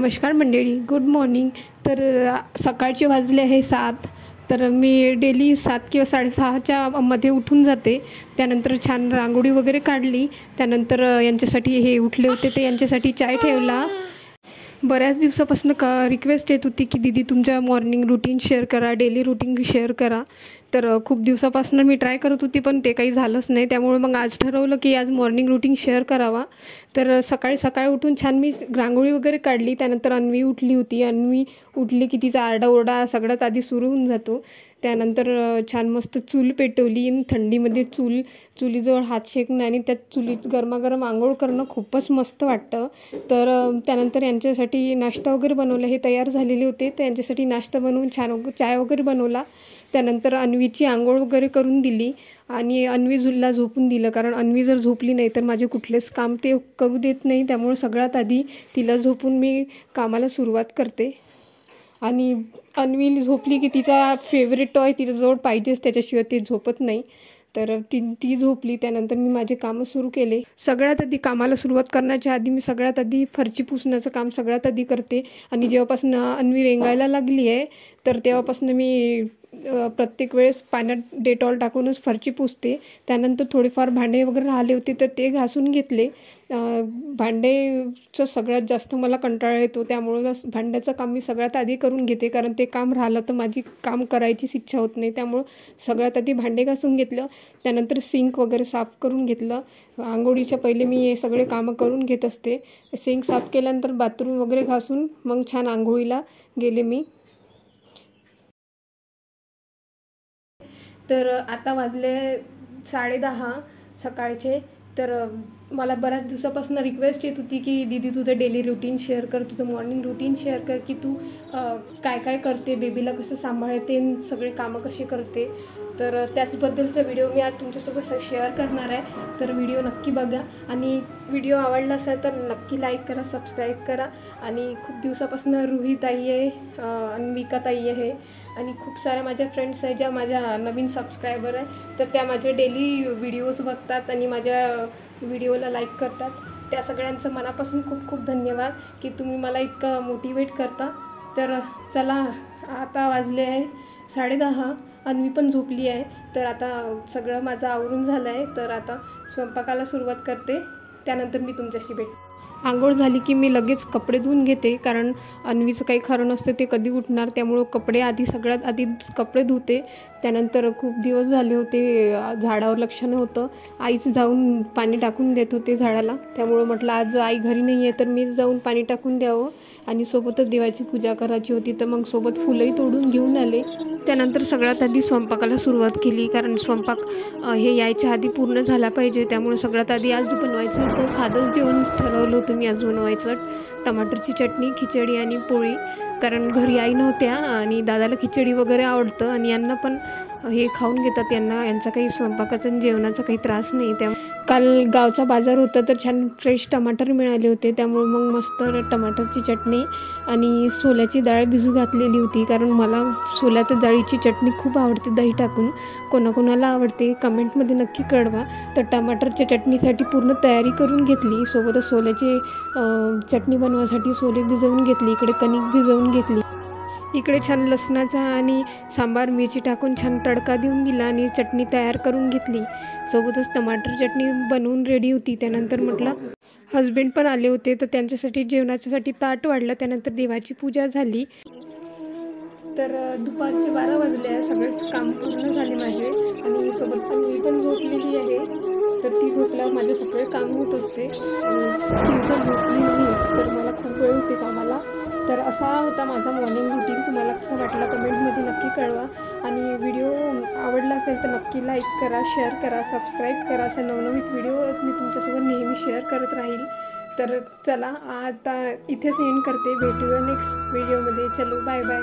नमस्कार मंडळी, good morning. तर सकाळचे वाजले आहे 7। तर मी डेली 7 किंवा 6:30च्या मध्ये उठून जाते। त्यानंतर छान रांगोळी वगैरे काढली। त्यानंतर यांच्यासाठी हे उठले होते ते यांच्यासाठी चाय ठेवला। बऱ्याच दिवसापासून रिक्वेस्ट येत होती की दीदी तुमच्या मॉर्निंग रूटीन शेअर करा, डेली रूटीन शेअर करा। तर खूप दिवसापासून मी ट्राय करत होती पण ते काही झालंच नाही। त्यामुळे मग आज ठरवलं की आज मॉर्निंग रूटीन शेअर करावा। तर सकाळी उठून छान मी रांगोळी वगैरे काढली। त्यानंतर अन्वी उठली होती। अन्वी उठली की तिचा आरडाओरडा सगळ्यात आधी सुरू होऊन जातो। त्यानंतर छान मस्त चूल पेटवली। थंडीमध्ये चुलीजवळ हात शेकणं आणि त्यात चुलीत गरमागरम आंघोळ करणं खूपच मस्त वाटतं। तर त्यानंतर यांच्यासाठी नाश्ता वगैरे बनवला। हे तयार झालेले होते तर यांच्यासाठी नाश्ता बनवून छान चाय वगैरे बनवला। त्यानंतर अन्वीची आंघोळ वगैरे करून दिली आणि अन्वीला झोपून दिलं, कारण अन्वी जर झोपली नाही तर माझे कुठलेच काम ते करू देत नाही। त्यामुळे सगळ्यात आधी तिला झोपून मी कामाला सुरुवात करते। आणि अन्वी झोपली की तिचा फेवरेट टॉय तिच्याजवळ पाहिजेच, त्याच्याशिवाय ती झोपत नाही। तर ती झोपली। त्यानंतर मी माझे कामं सुरू केले। सगळ्यात आधी कामाला सुरुवात करण्याच्या आधी मी सगळ्यात आधी फरची पुसण्याचं काम सगळ्यात आधी करते। आणि जेव्हापासून अन्वी रेंगायला लागली आहे तर तेव्हापासून मी प्रत्येक वेळेस पाण्यात डेटॉल टाकूनच फरची पुसते। त्यानंतर थोडेफार भांडे वगैरे राहिले होते तर ते घासून घेतले। भांडेचं सगळ्यात जास्त मला कंटाळा येतो, त्यामुळं भांड्याचं काम मी सगळ्यात आधी करून घेते, कारण ते काम राहिलं तर माझी काम करायचीच इच्छा होत नाही। त्यामुळं सगळ्यात आधी भांडे घासून घेतलं। त्यानंतर सिंक वगैरे साफ करून घेतलं। आंघोळीच्या पहिले मी हे सगळे कामं करून घेत असते। सिंक साफ केल्यानंतर बाथरूम वगैरे घासून मग छान आंघोळीला गेले मी। तर आता वाजले 10:30 सकाळचे। तर मला बऱ्याच दिवसापासून रिक्वेस्ट येत होती की दीदी तुझं डेली रूटीन शेअर कर, तुझं मॉर्निंग रूटीन शेअर कर, की तू काय काय करते, बेबीला कसं सांभाळते, सगळे कामं कशी करते। तर त्याचबद्दलचा व्हिडिओ मी आज तुमच्यासोबत शेअर करणार आहे। तर व्हिडिओ नक्की बघा आणि व्हिडिओ आवडला असेल तर नक्की लाईक करा, सबस्क्राईब करा। आणि खूप दिवसापासून रुही ताई आहे, अन्विका ताई आहे आणि खूप साऱ्या माझ्या फ्रेंड्स आहे ज्या माझ्या नवीन सबस्क्रायबर आहे। तर त्या माझे डेली व्हिडिओज बघतात आणि माझ्या व्हिडिओला लाईक करतात। त्या सगळ्यांचं मनापासून खूप खूप धन्यवाद की तुम्ही मला इतकं मोटिवेट करता। तर चला आता वाजले आहे 10:30। अन्वी पण झोपली आहे। तर आता सगळं माझं आवरून झालं आहे। तर आता स्वयंपाकाला सुरुवात करते, त्यानंतर मी तुमच्याशी भेटते। आंघोळ झाली की मी लगेच कपडे धुवून घेते, कारण अन्वीचं काही खरं नसतं ते कधी उठणार, त्यामुळं कपडे सगळ्यात आधी कपडे धुते। त्यानंतर खूप दिवस झाले होते झाडावर लक्ष नव्हतं, आईच जाऊन पाणी टाकून देत होते झाडाला। त्यामुळं म्हटलं आज आई घरी नाही आहे तर मीच जाऊन पाणी टाकून द्यावं आणि सोबतच देवाची पूजा करायची होती, तर मग सोबत फुलंही तोडून घेऊन आले। त्यानंतर सगळ्यात आधी स्वयंपाकाला सुरुवात केली, कारण स्वयंपाक हे यायच्या आधी पूर्ण झाला पाहिजे। त्यामुळे सगळ्यात आधी आज बनवायचं होतं साधंच जेवण ठरवलं होतं मी आज बनवायचं, टमाटरची चटणी, खिचडी आणि पोळी। कारण घरी आई नव्हत्या आणि दादाला खिचडी वगैरे आवडतं आणि यांना पण हे खाऊन घेतात, यांचा काही स्वयंपाकाचा आणि जेवणाचा काही त्रास नाही। त्या काल गावचा बाजार होता तर छान फ्रेश टमाटर मिळाले होते, त्यामुळे मग मस्त टमाटरची चटणी आणि सोल्याची डाळ भिजू घातलेली होती, कारण मला सोल्याच्या डाळीची चटणी खूप आवडते दही टाकून। कोणाकोणाला आवडते कमेंटमध्ये नक्की कळवा। तर टमाटरच्या चटणीसाठी पूर्ण तयारी करून घेतली, सोबतच सोल्याची चटणी बनवायसाठी सोले भिजवून घेतली, इकडे कणिक भिजवून घेतली। इकडे छान लसणाचा आणि सांबार मिरची टाकून छान तडका देऊन दिला आणि चटणी तयार करून घेतली। सोबतच टमाटर चटणी बनवून रेडी होती। त्यानंतर म्हटलं हस्बंड पण आले होते तर त्यांच्यासाठी जेवणाच्यासाठी ताट वाढलं। त्यानंतर देवाची पूजा झाली। तर दुपारचे 12 वाजले आहे, सगळेच काम पूर्ण झाले माझे आणि सोबत अन्वी पण झोपलेली आहे। तर ती झोपल्यावर माझे सगळे काम होत असते आणि ती जर झोपली नाही तर मला खूप वेळ होते कामाला। तर असा होता माझा मॉर्निंग रूटीन। तुम्हाला कसा वाटला कमेंटमध्ये नक्की कळवा आणि व्हिडिओ आवडला असेल तर नक्की लाईक करा, शेअर करा, सबस्क्राईब करा। असं नवनवीन व्हिडिओ मी तुमच्यासोबत नेहमी शेअर करत राहील। तर चला आता इथेच एंड करते, भेटूया नेक्स्ट व्हिडिओमध्ये। चलो बाय बाय।